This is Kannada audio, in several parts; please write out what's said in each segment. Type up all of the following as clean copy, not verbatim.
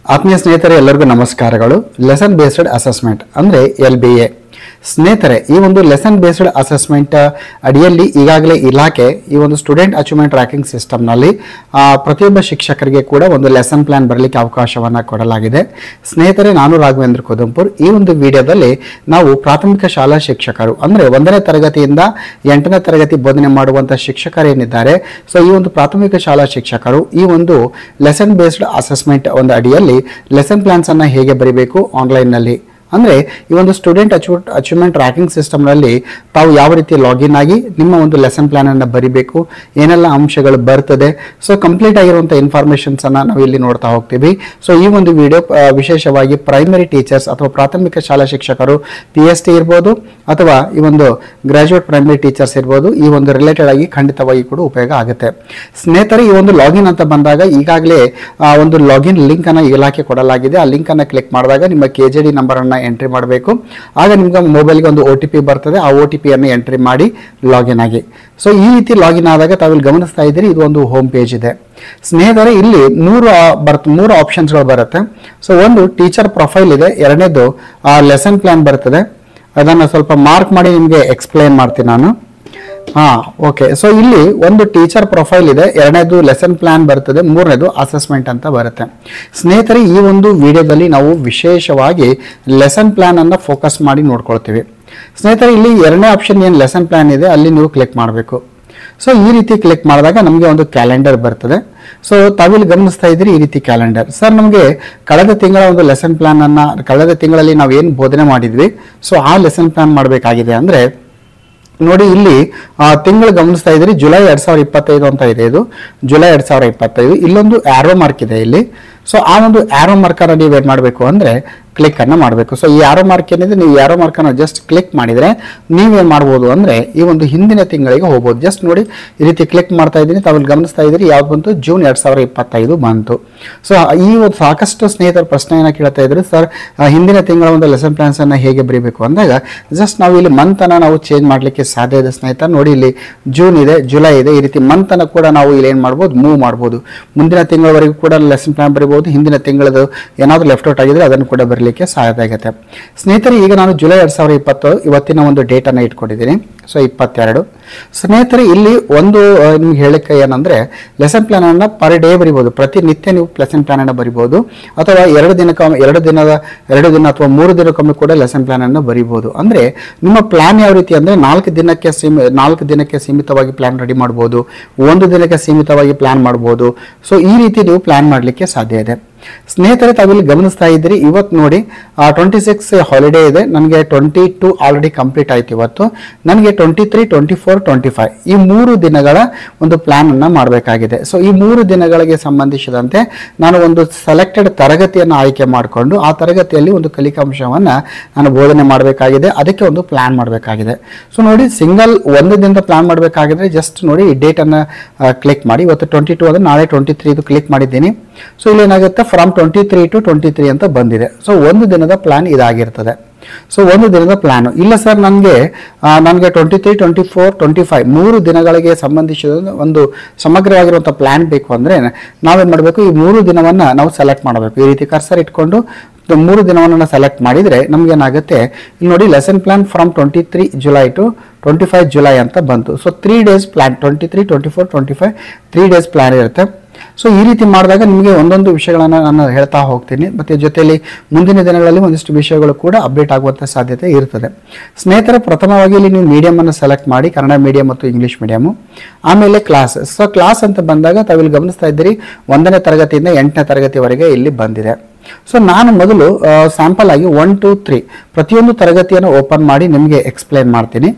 ಆತ್ಮೀಯ ಸ್ನೇಹಿತರೆ ಎಲ್ಲರಿಗೂ ನಮಸ್ಕಾರಗಳು. ಲೆಸನ್ ಬೇಸ್ಡ್ ಅಸೆಸ್ಮೆಂಟ್ ಅಂದರೆ LBA ಸ್ನೇಹಿತರೆ, ಈ ಒಂದು ಲೆಸನ್ ಬೇಸ್ಡ್ ಅಸೆಸ್ಮೆಂಟ್ ಅಡಿಯಲ್ಲಿ ಈಗಾಗಲೇ ಇಲಾಖೆ ಈ ಒಂದು ಸ್ಟೂಡೆಂಟ್ ಅಚೀವ್ಮೆಂಟ್ ಟ್ರ್ಯಾಕಿಂಗ್ ಸಿಸ್ಟಮ್ನಲ್ಲಿ ಪ್ರತಿಯೊಬ್ಬ ಶಿಕ್ಷಕರಿಗೆ ಕೂಡ ಒಂದು ಲೆಸನ್ ಪ್ಲಾನ್ ಬರಲಿಕ್ಕೆ ಅವಕಾಶವನ್ನು ಕೊಡಲಾಗಿದೆ. ಸ್ನೇಹಿತರೆ, ನಾನು ರಾಘವೇಂದ್ರ ಕೋದಂಪುರ್. ಈ ಒಂದು ವಿಡಿಯೋದಲ್ಲಿ ನಾವು ಪ್ರಾಥಮಿಕ ಶಾಲಾ ಶಿಕ್ಷಕರು ಅಂದರೆ 1ನೇ ತರಗತಿಯಿಂದ 8ನೇ ತರಗತಿ ಬೋಧನೆ ಮಾಡುವಂಥ ಶಿಕ್ಷಕರೇನಿದ್ದಾರೆ, ಸೊ ಈ ಒಂದು ಪ್ರಾಥಮಿಕ ಶಾಲಾ ಶಿಕ್ಷಕರು ಈ ಒಂದು ಲೆಸನ್ ಬೇಸ್ಡ್ ಅಸೆಸ್ಮೆಂಟ್ ಒಂದು ಅಡಿಯಲ್ಲಿ ಲೆಸನ್ ಪ್ಲಾನ್ಸ್ ಅನ್ನು ಹೇಗೆ ಬರೀಬೇಕು ಆನ್ಲೈನ್ನಲ್ಲಿ, ಅಂದರೆ ಈ ಒಂದು ಸ್ಟೂಡೆಂಟ್ ಅಚೀವ್ಮೆಂಟ್ ಟ್ರ್ಯಾಕಿಂಗ್ ಸಿಸ್ಟಮ್ನಲ್ಲಿ ತಾವು ಯಾವ ರೀತಿ ಲಾಗಿನ್ ಆಗಿ ನಿಮ್ಮ ಒಂದು ಲೆಸನ್ ಪ್ಲಾನನ್ನು ಬರಿಬೇಕು, ಏನೆಲ್ಲ ಅಂಶಗಳು ಬರ್ತದೆ, ಸೊ ಕಂಪ್ಲೀಟ್ ಆಗಿರುವಂಥ ಇನ್ಫಾರ್ಮೇಷನ್ಸನ್ನು ನಾವು ಇಲ್ಲಿ ನೋಡ್ತಾ ಹೋಗ್ತೀವಿ. ಸೊ ಈ ಒಂದು ವಿಡಿಯೋ ವಿಶೇಷವಾಗಿ ಪ್ರೈಮರಿ ಟೀಚರ್ಸ್ ಅಥವಾ ಪ್ರಾಥಮಿಕ ಶಾಲಾ ಶಿಕ್ಷಕರು PST ಇರ್ಬೋದು ಅಥವಾ ಈ ಒಂದು ಗ್ರಾಜ್ಯುಯೇಟ್ ಪ್ರೈಮರಿ ಟೀಚರ್ಸ್ ಇರ್ಬೋದು, ಈ ಒಂದು ರಿಲೇಟೆಡ್ ಆಗಿ ಖಂಡಿತವಾಗಿ ಕೂಡ ಉಪಯೋಗ ಆಗುತ್ತೆ. ಸ್ನೇಹಿತರೆ, ಈ ಒಂದು ಲಾಗಿನ್ ಅಂತ ಬಂದಾಗ ಈಗಾಗಲೇ ಒಂದು ಲಾಗಿನ್ ಲಿಂಕನ್ನು ಇಲಾಖೆ ಕೊಡಲಾಗಿದೆ. ಆ ಲಿಂಕನ್ನು ಕ್ಲಿಕ್ ಮಾಡಿದಾಗ ನಿಮ್ಮ KJD ನಂಬರನ್ನು ಎಂಟ್ರಿ ಮಾಡಬೇಕು. ಆಗ ನಿಮ್ಗೆ ಮೊಬೈಲ್ಗೆ ಒಂದು OTP ಬರ್ತದೆ. ಆ OTP ಅನ್ನು ಎಂಟ್ರಿ ಮಾಡಿ ಲಾಗಿನ್ ಆಗಿ. ಸೊ ಈ ರೀತಿ ಲಾಗಿನ್ ಆದಾಗ ತಾವಿಲ್ಲಿ ಗಮನಿಸ್ತಾ ಇದ್ದೀರಿ, ಇದು ಒಂದು ಹೋಮ್ ಪೇಜ್ ಇದೆ. ಸ್ನೇಹಿತರೆ, ಇಲ್ಲಿ ಮೂರು ಆಪ್ಷನ್ಸ್ಗಳು ಬರುತ್ತೆ. ಸೊ ಒಂದು ಟೀಚರ್ ಪ್ರೊಫೈಲ್ ಇದೆ, ಎರಡನೇದು ಲೆಸನ್ ಪ್ಲಾನ್ ಬರ್ತದೆ. ಅದನ್ನು ಸ್ವಲ್ಪ ಮಾರ್ಕ್ ಮಾಡಿ ನಿಮಗೆ ಎಕ್ಸ್ಪ್ಲೈನ್ ಮಾಡ್ತೀನಿ ನಾನು. ಓಕೆ. ಸೊ ಇಲ್ಲಿ ಒಂದು ಟೀಚರ್ ಪ್ರೊಫೈಲ್ ಇದೆ, ಎರಡನೇದು ಲೆಸನ್ ಪ್ಲಾನ್ ಬರ್ತದೆ, ಮೂರನೇದು ಅಸೆಸ್ಮೆಂಟ್ ಅಂತ ಬರುತ್ತೆ. ಸ್ನೇಹಿತರೆ, ಈ ಒಂದು ವಿಡಿಯೋದಲ್ಲಿ ನಾವು ವಿಶೇಷವಾಗಿ ಲೆಸನ್ ಪ್ಲಾನ್ ಅನ್ನು ಫೋಕಸ್ ಮಾಡಿ ನೋಡ್ಕೊಳ್ತೀವಿ. ಸ್ನೇಹಿತರೆ, ಇಲ್ಲಿ ಎರಡನೇ ಆಪ್ಷನ್ ಏನು ಲೆಸನ್ ಪ್ಲಾನ್ ಇದೆ ಅಲ್ಲಿ ನೀವು ಕ್ಲಿಕ್ ಮಾಡಬೇಕು. ಸೊ ಈ ರೀತಿ ಕ್ಲಿಕ್ ಮಾಡಿದಾಗ ನಮಗೆ ಒಂದು ಕ್ಯಾಲೆಂಡರ್ ಬರ್ತದೆ. ಸೊ ತಾವಿಲ್ಲಿ ಗಮನಿಸ್ತಾ ಇದ್ದೀರಿ, ಈ ರೀತಿ ಕ್ಯಾಲೆಂಡರ್. ಸರ್, ನಮಗೆ ಕಳೆದ ತಿಂಗಳ ಒಂದು ಲೆಸನ್ ಪ್ಲಾನ್ ಅನ್ನ ಕಳೆದ ತಿಂಗಳಲ್ಲಿ ನಾವು ಏನು ಬೋಧನೆ ಮಾಡಿದ್ವಿ, ಸೊ ಆ ಲೆಸನ್ ಪ್ಲಾನ್ ಮಾಡಬೇಕಾಗಿದೆ. ಅಂದರೆ ನೋಡಿ, ಇಲ್ಲಿ ತಿಂಗಳು ಗಮನಿಸ್ತಾ ಇದ್ದೀರಿ, ಜುಲೈ 2025 ಅಂತ ಇದೆ. ಇದು ಜುಲೈ 2025. ಇಲ್ಲೊಂದು ಆರೋ ಮಾರ್ಕ್ ಇದೆ ಇಲ್ಲಿ. ಸೊ ಆ ಒಂದು ಆರೋ ಮಾರ್ಕನ್ನು ನೀವೇನು ಮಾಡಬೇಕು ಅಂದರೆ ಕ್ಲಿಕ್ ಅನ್ನು ಮಾಡಬೇಕು. ಸೊ ಈ ಆರೋ ಮಾರ್ಕ್ ಏನಿದೆ, ನೀವು ಆರೋ ಮಾರ್ಕನ್ನು ಜಸ್ಟ್ ಕ್ಲಿಕ್ ಮಾಡಿದರೆ ನೀವೇನು ಮಾಡ್ಬೋದು ಅಂದರೆ ಈ ಒಂದು ಹಿಂದಿನ ತಿಂಗಳಿಗೆ ಹೋಗ್ಬೋದು. ಜಸ್ಟ್ ನೋಡಿ, ಈ ರೀತಿ ಕ್ಲಿಕ್ ಮಾಡ್ತಾ ಇದ್ದೀನಿ, ತಾವು ಗಮನಿಸ್ತಾ ಇದ್ದೀರಿ, ಯಾವ್ದು ಬಂತು, ಜೂನ್ 2025 ಬಂತು. ಸೊ ಈ ಒಂದು ಸಾಕಷ್ಟು ಸ್ನೇಹಿತರ ಪ್ರಶ್ನೆಯನ್ನು ಕೇಳ್ತಾ ಇದ್ರು, ಸರ್ ಹಿಂದಿನ ತಿಂಗಳ ಒಂದು ಲೆಸನ್ ಪ್ಲಾನ್ಸ್ ಅನ್ನು ಹೇಗೆ ಬರೀಬೇಕು ಅಂದಾಗ ಜಸ್ಟ್ ನಾವು ಇಲ್ಲಿ ಮಂತ್ ಅನ್ನು ನಾವು ಚೇಂಜ್ ಮಾಡಲಿಕ್ಕೆ ಸಾಧ್ಯ ಇದೆ ಸ್ನೇಹಿತರೆ. ನೋಡಿ, ಇಲ್ಲಿ ಜೂನ್ ಇದೆ, ಜುಲೈ ಇದೆ, ಈ ರೀತಿ ಮಂತ್ ಅನ್ನು ಕೂಡ ನಾವು ಇಲ್ಲಿ ಏನು ಮಾಡ್ಬೋದು, ಮೂವ್ ಮಾಡ್ಬೋದು. ಮುಂದಿನ ತಿಂಗಳವರೆಗೂ ಕೂಡ ಲೆಸನ್ ಪ್ಲಾನ್ ಬರೀಬಹುದು. ಹಿಂದಿನ ತಿಂಗಳದು ಏನಾದರೂ ಲೆಫ್ಟ್ ಔಟ್ ಆಗಿದ್ರೆ ಅದನ್ನು ಕೂಡ ಬರಲಿಕ್ಕೆ ಸಹಾಯ ಆಗುತ್ತೆ. ಸ್ನೇಹಿತರೆ, ಈಗ ನಾನು ಜುಲೈ 2020 ಇವತ್ತಿನ ಒಂದು ಡೇಟನ್ನು ಇಟ್ಕೊಂಡಿದ್ದೀನಿ. ಸೊ 22. ಸ್ನೇಹಿತರೆ, ಇಲ್ಲಿ ಒಂದು ನಿಮ್ಗೆ ಹೇಳಿಕೆ ಏನಂದರೆ ಲೆಸನ್ ಪ್ಲಾನ್ ಅನ್ನು ಪರ್ ಡೇ ಬರಿಬೋದು. ಪ್ರತಿನಿತ್ಯ ನೀವು ಲೆಸನ್ ಪ್ಲಾನ್ ಅನ್ನು ಬರಿಬೋದು, ಅಥವಾ ಎರಡು ದಿನ ಅಥವಾ 3 ದಿನಕ್ಕೊಮ್ಮೆ ಕೂಡ ಲೆಸನ್ ಪ್ಲಾನ್ ಅನ್ನು ಬರಿಬೋದು. ಅಂದರೆ ನಿಮ್ಮ ಪ್ಲಾನ್ ಯಾವ ರೀತಿ ಅಂದರೆ 4 ದಿನಕ್ಕೆ ಸೀಮಿತವಾಗಿ ಪ್ಲಾನ್ ರೆಡಿ ಮಾಡ್ಬೋದು, 1 ದಿನಕ್ಕೆ ಸೀಮಿತವಾಗಿ ಪ್ಲಾನ್ ಮಾಡ್ಬೋದು. ಸೊ ಈ ರೀತಿ ನೀವು ಪ್ಲಾನ್ ಮಾಡಲಿಕ್ಕೆ ಸಾಧ್ಯ ಇದೆ. ಸ್ನೇಹಿತರೆ, ತಾವಿಲ್ಲಿ ಗಮನಿಸ್ತಾ ಇದ್ದೀರಿ, ಇವತ್ತು ನೋಡಿ 26 ಹಾಲಿಡೇ ಇದೆ. ನನಗೆ 22 ಆಲ್ರೆಡಿ ಕಂಪ್ಲೀಟ್ ಆಯ್ತು. ಇವತ್ತು ನನಗೆ 23, 24, 25 ಈ 3 ದಿನಗಳ ಒಂದು ಪ್ಲಾನ್ ಅನ್ನು ಮಾಡಬೇಕಾಗಿದೆ. ಸೊ ಈ 3 ದಿನಗಳಿಗೆ ಸಂಬಂಧಿಸಿದಂತೆ ನಾನು ಒಂದು ಸೆಲೆಕ್ಟೆಡ್ ತರಗತಿಯನ್ನು ಆಯ್ಕೆ ಮಾಡಿಕೊಂಡು ಆ ತರಗತಿಯಲ್ಲಿ ಒಂದು ಕಲಿಕಾಂಶವನ್ನು ನಾನು ಬೋಧನೆ ಮಾಡಬೇಕಾಗಿದೆ. ಅದಕ್ಕೆ ಒಂದು ಪ್ಲಾನ್ ಮಾಡಬೇಕಾಗಿದೆ. ಸೊ ನೋಡಿ, ಸಿಂಗಲ್ ಒಂದು ದಿನದ ಪ್ಲಾನ್ ಮಾಡಬೇಕಾಗಿದ್ರೆ ಜಸ್ಟ್ ನೋಡಿ ಈ ಡೇಟನ್ನು ಕ್ಲಿಕ್ ಮಾಡಿ. ಇವತ್ತು 22 ಅಂದರೆ ನಾಳೆ 23 ಇದು ಕ್ಲಿಕ್ ಮಾಡಿದ್ದೀನಿ. ಸೊ ಇಲ್ಲಿ ಏನಾಗುತ್ತೆ, ಫ್ರಮ್ 23 to 23 ಅಂತ ಬಂದಿದೆ. ಸೊ ಒಂದು ದಿನದ ಪ್ಲಾನ್ ಇದಾಗಿರ್ತದೆ. ಸೊ ಒಂದು ದಿನದ ಪ್ಲಾನು ಇಲ್ಲ ಸರ್, ನನಗೆ 23, 24, 25 3 ದಿನಗಳಿಗೆ ಸಂಬಂಧಿಸಿದ ಒಂದು ಸಮಗ್ರವಾಗಿರುವಂಥ ಪ್ಲಾನ್ ಬೇಕು ಅಂದರೆ ನಾವೇನು ಮಾಡಬೇಕು, ಈ 3 ದಿನವನ್ನು ನಾವು ಸೆಲೆಕ್ಟ್ ಮಾಡಬೇಕು. ಈ ರೀತಿ ಕರ್ಸರ್ ಇಟ್ಕೊಂಡು 3 ದಿನವನ್ನು ಸೆಲೆಕ್ಟ್ ಮಾಡಿದರೆ ನಮಗೇನಾಗುತ್ತೆ, ಇಲ್ಲಿ ನೋಡಿ lesson plan from 23 July to 25 July ಅಂತ ಬಂತು. So 3 days plan, 23, 24, 25 3 days plan ಇರುತ್ತೆ. ಸೊ ಈ ರೀತಿ ಮಾಡಿದಾಗ ನಿಮಗೆ ಒಂದೊಂದು ವಿಷಯಗಳನ್ನು ನಾನು ಹೇಳ್ತಾ ಹೋಗ್ತೀನಿ, ಮತ್ತು ಜೊತೆಯಲ್ಲಿ ಮುಂದಿನ ದಿನಗಳಲ್ಲಿ ಒಂದಿಷ್ಟು ವಿಷಯಗಳು ಕೂಡ ಅಪ್ಡೇಟ್ ಆಗುವಂಥ ಸಾಧ್ಯತೆ ಇರ್ತದೆ. ಸ್ನೇಹಿತರೆ, ಪ್ರಥಮವಾಗಿ ಇಲ್ಲಿ ನೀವು ಮೀಡಿಯಮನ್ನು ಸೆಲೆಕ್ಟ್ ಮಾಡಿ, ಕನ್ನಡ ಮೀಡಿಯಂ ಮತ್ತು ಇಂಗ್ಲೀಷ್ ಮೀಡಿಯಮು. ಆಮೇಲೆ ಕ್ಲಾಸ್. ಸೊ ಕ್ಲಾಸ್ ಅಂತ ಬಂದಾಗ ತಾವಿಲ್ಲಿ ಗಮನಿಸ್ತಾ ಇದ್ದೀರಿ, 1ನೇ ತರಗತಿಯಿಂದ 8ನೇ ತರಗತಿವರೆಗೆ ಇಲ್ಲಿ ಬಂದಿದೆ. ಸೊ ನಾನು ಮೊದಲು ಸ್ಯಾಂಪಲ್ ಆಗಿ 1, 2, 3 ಪ್ರತಿಯೊಂದು ತರಗತಿಯನ್ನು ಓಪನ್ ಮಾಡಿ ನಿಮಗೆ ಎಕ್ಸ್ಪ್ಲೈನ್ ಮಾಡ್ತೀನಿ.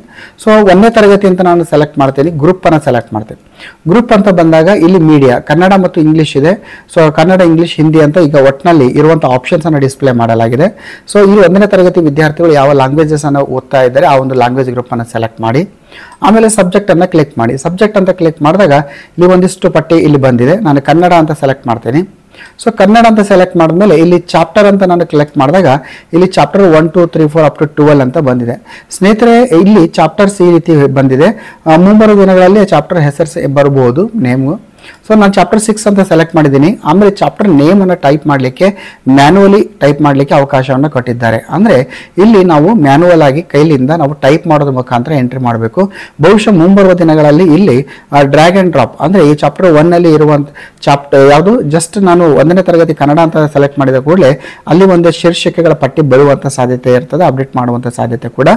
ಸೊ 1ನೇ ತರಗತಿ ಅಂತ ನಾನು ಸೆಲೆಕ್ಟ್ ಮಾಡ್ತೀನಿ, ಗ್ರೂಪನ್ನು ಸೆಲೆಕ್ಟ್ ಮಾಡ್ತೀನಿ. ಗ್ರೂಪ್ ಅಂತ ಬಂದಾಗ ಇಲ್ಲಿ ಮೀಡಿಯಾ ಕನ್ನಡ ಮತ್ತು ಇಂಗ್ಲೀಷ್ ಇದೆ. ಸೊ ಕನ್ನಡ, ಇಂಗ್ಲೀಷ್, ಹಿಂದಿ ಅಂತ ಈಗ ಒಟ್ಟಿನಲ್ಲಿ ಇರುವಂಥ ಆಪ್ಷನ್ಸನ್ನು ಡಿಸ್ಪ್ಲೇ ಮಾಡಲಾಗಿದೆ. ಸೊ ಇಲ್ಲಿ 1ನೇ ತರಗತಿ ವಿದ್ಯಾರ್ಥಿಗಳು ಯಾವ ಲ್ಯಾಂಗ್ವೇಜಸನ್ನು ಓದ್ತಾ ಇದ್ದಾರೆ ಆ ಒಂದು ಲ್ಯಾಂಗ್ವೇಜ್ ಗ್ರೂಪನ್ನು ಸೆಲೆಕ್ಟ್ ಮಾಡಿ, ಆಮೇಲೆ ಸಬ್ಜೆಕ್ಟನ್ನು ಕ್ಲಿಕ್ ಮಾಡಿ. ಸಬ್ಜೆಕ್ಟ್ ಅಂತ ಕ್ಲಿಕ್ ಮಾಡಿದಾಗ ಇಲ್ಲಿ ಒಂದಿಷ್ಟು ಪಟ್ಟಿ ಇಲ್ಲಿ ಬಂದಿದೆ. ನಾನು ಕನ್ನಡ ಅಂತ ಸೆಲೆಕ್ಟ್ ಮಾಡ್ತೀನಿ. ಸೊ ಕನ್ನಡ ಅಂತ ಸೆಲೆಕ್ಟ್ ಮಾಡಿದ್ಮೇಲೆ ಇಲ್ಲಿ ಚಾಪ್ಟರ್ ಅಂತ ನಾನು ಕ್ಲಿಕ್ ಮಾಡಿದಾಗ ಇಲ್ಲಿ ಚಾಪ್ಟರ್ 1, 2, 3, 4 ಅಪ್ ಟು 12 ಅಂತ ಬಂದಿದೆ. ಸ್ನೇಹಿತರೆ, ಇಲ್ಲಿ ಚಾಪ್ಟರ್ಸ್ ಈ ರೀತಿ ಬಂದಿದೆ. ಮುಂಬರುವ ದಿನಗಳಲ್ಲಿ ಚಾಪ್ಟರ್ ಹೆಸರು ಬರಬಹುದು, ನೇಮು. ಸೊ ನಾನು ಚಾಪ್ಟರ್ 6 ಅಂತ ಸೆಲೆಕ್ಟ್ ಮಾಡಿದ್ದೀನಿ. ಆಮೇಲೆ ಚಾಪ್ಟರ್ ನೇಮನ್ನು ಟೈಪ್ ಮಾಡಲಿಕ್ಕೆ ಮ್ಯಾನ್ಯುವಲಿ ಟೈಪ್ ಮಾಡಲಿಕ್ಕೆ ಅವಕಾಶವನ್ನು ಕೊಟ್ಟಿದ್ದಾರೆ. ಅಂದರೆ ಇಲ್ಲಿ ನಾವು ಮ್ಯಾನ್ಯುವಲ್ ಆಗಿ ಕೈಲಿಂದ ನಾವು ಟೈಪ್ ಮಾಡೋದ್ರ ಮುಖಾಂತರ ಎಂಟ್ರಿ ಮಾಡಬೇಕು. ಬಹುಶಃ ಮುಂಬರುವ ದಿನಗಳಲ್ಲಿ ಇಲ್ಲಿ ಡ್ರ್ಯಾಗ್ ಆ್ಯಂಡ್ ಡ್ರಾಪ್, ಅಂದರೆ ಈ ಚಾಪ್ಟರ್ 1 ಅಲ್ಲಿ ಇರುವಂಥ ಚಾಪ್ಟರ್ ಯಾವುದು, ಜಸ್ಟ್ ನಾನು 1ನೇ ತರಗತಿ ಕನ್ನಡ ಅಂತ ಸೆಲೆಕ್ಟ್ ಮಾಡಿದ ಕೂಡಲೇ ಅಲ್ಲಿ ಒಂದು ಶೀರ್ಷಿಕೆಗಳ ಪಟ್ಟಿ ಬರುವಂಥ ಸಾಧ್ಯತೆ ಇರ್ತದೆ, ಅಪ್ಡೇಟ್ ಮಾಡುವಂಥ ಸಾಧ್ಯತೆ ಕೂಡ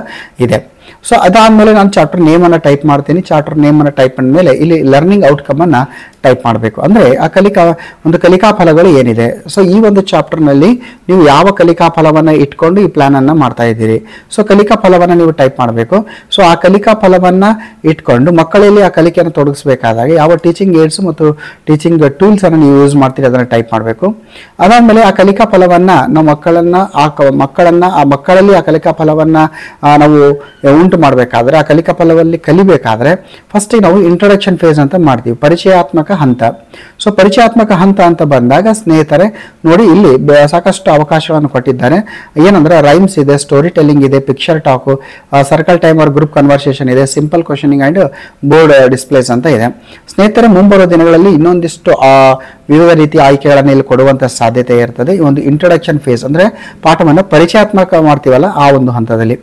ಇದೆ. ಸೊ ಅದಾದಮೇಲೆ ನಾನು ಚಾಪ್ಟರ್ ನೇಮನ್ನು ಟೈಪ್ ಮಾಡ್ತೀನಿ. ಚಾಪ್ಟರ್ ನೇಮನ್ನು ಟೈಪ್ ಮೇಲೆ ಇಲ್ಲಿ ಲರ್ನಿಂಗ್ ಔಟ್ಕಮನ್ನು ಟೈಪ್ ಮಾಡಬೇಕು. ಅಂದರೆ ಆ ಕಲಿಕಾ ಫಲಗಳು ಏನಿದೆ. ಸೊ ಈ ಒಂದು ಚಾಪ್ಟರ್ನಲ್ಲಿ ನೀವು ಯಾವ ಕಲಿಕಾ ಫಲವನ್ನು ಇಟ್ಕೊಂಡು ಈ ಪ್ಲಾನನ್ನು ಮಾಡ್ತಾ ಇದ್ದೀರಿ. ಸೊ ಕಲಿಕಾ ಫಲವನ್ನು ನೀವು ಟೈಪ್ ಮಾಡಬೇಕು. ಸೊ ಆ ಕಲಿಕಾ ಫಲವನ್ನು ಇಟ್ಕೊಂಡು ಮಕ್ಕಳಲ್ಲಿ ಆ ಕಲಿಕೆಯನ್ನು ತೊಡಗಿಸಬೇಕಾದಾಗ ಯಾವ ಟೀಚಿಂಗ್ ಏಡ್ಸ್ ಮತ್ತು ಟೀಚಿಂಗ್ ಟೂಲ್ಸನ್ನು ನೀವು ಯೂಸ್ ಮಾಡ್ತೀರಿ ಅದನ್ನು ಟೈಪ್ ಮಾಡಬೇಕು. ಅದಾದಮೇಲೆ ಆ ಕಲಿಕಾ ಫಲವನ್ನು ನಾವು ಮಕ್ಕಳಲ್ಲಿ ಆ ಕಲಿಕಾ ಫಲವನ್ನು ನಾವು ಉಂಟು ಮಾಡಬೇಕಾದ್ರೆ, ಆ ಕಲಿಕಾ ಫಲದಲ್ಲಿ ಕಲಿಬೇಕಾದ್ರೆ ಫಸ್ಟಿಗೆ ನಾವು ಇಂಟ್ರೊಡಕ್ಷನ್ ಫೇಸ್ ಅಂತ ಮಾಡ್ತೀವಿ, ಪರಿಚಯಾತ್ಮಕ ಹಂತ. ಸೊ ಪರಿಚಯಾತ್ಮಕ ಹಂತ ಅಂತ ಬಂದಾಗ ಸ್ನೇಹಿತರೆ ನೋಡಿ ಇಲ್ಲಿ ಸಾಕಷ್ಟು ಅವಕಾಶವನ್ನು ಕೊಟ್ಟಿದ್ದಾರೆ. ಏನಂದ್ರೆ ರೈಮ್ಸ್ ಇದೆ, ಸ್ಟೋರಿ ಟೆಲ್ಲಿಂಗ್ ಇದೆ, picture talk, circle timer, group conversation ಇದೆ, simple questioning and board displays ಅಂತ ಇದೆ. ಸ್ನೇಹಿತರೆ ಮುಂಬರುವ ದಿನಗಳಲ್ಲಿ ಇನ್ನೊಂದಿಷ್ಟು ವಿವಿಧ ರೀತಿಯ ಆಯ್ಕೆಗಳನ್ನು ಇಲ್ಲಿ ಕೊಡುವಂಥ ಸಾಧ್ಯತೆ ಇರ್ತದೆ. ಈ ಒಂದು ಇಂಟ್ರೊಡಕ್ಷನ್ ಫೇಸ್ ಅಂದರೆ ಪಾಠವನ್ನು ಪರಿಚಯಾತ್ಮಕ ಮಾಡ್ತೀವಲ್ಲ ಆ ಒಂದು ಹಂತದಲ್ಲಿ.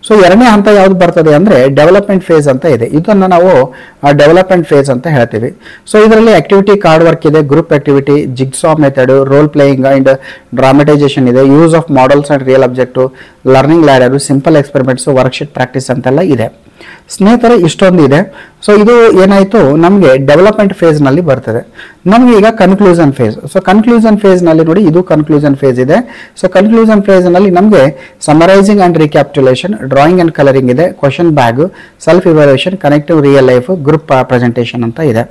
ಸೊ ಎರಡನೇ ಹಂತ ಯಾವ್ದು ಬರ್ತದೆ ಅಂದರೆ ಡೆವಲಪ್ಮೆಂಟ್ ಫೇಸ್ ಅಂತ ಇದೆ. ಇದನ್ನು ನಾವು ಡೆವಲಪ್ಮೆಂಟ್ ಫೇಸ್ ಅಂತ ಹೇಳ್ತೀವಿ. ಸೊ ಇದರಲ್ಲಿ ಆಕ್ಟಿವಿಟಿ ಕಾರ್ಡ್ ವರ್ಕ್ ಇದೆ, group activity, jigsaw method, role playing and dramatisation ಇದೆ, use of models and real objective, learning ladder, simple experiments, worksheet practice ಅಂತೆಲ್ಲ ಇದೆ. ಸ್ನೇಹಿತರೆ ಇಷ್ಟೊಂದು ಇದೆ. ಸೊ ಇದು ಏನಾಯಿತು ನಮಗೆ ಡೆವಲಪ್ಮೆಂಟ್ ಫೇಸ್ನಲ್ಲಿ ಬರ್ತದೆ. ನಮಗೆ ಈಗ ಕನ್ಕ್ಲೂಷನ್ ಫೇಸ್. ಸೊ ಕನ್ಕ್ಲೂಷನ್ ಫೇಸ್ನಲ್ಲಿ ನೋಡಿ ಇದು ಕನ್ಕ್ಲೂಷನ್ ಫೇಸ್ ಇದೆ. ಸೊ ಕನ್ಕ್ಲೂಷನ್ ಫೇಸ್ನಲ್ಲಿ ನಮಗೆ summarising and recapitulation, drawing and colouring ಇದೆ, question bag, self evaluation, connective real life, group presentation ಅಂತ ಇದೆ.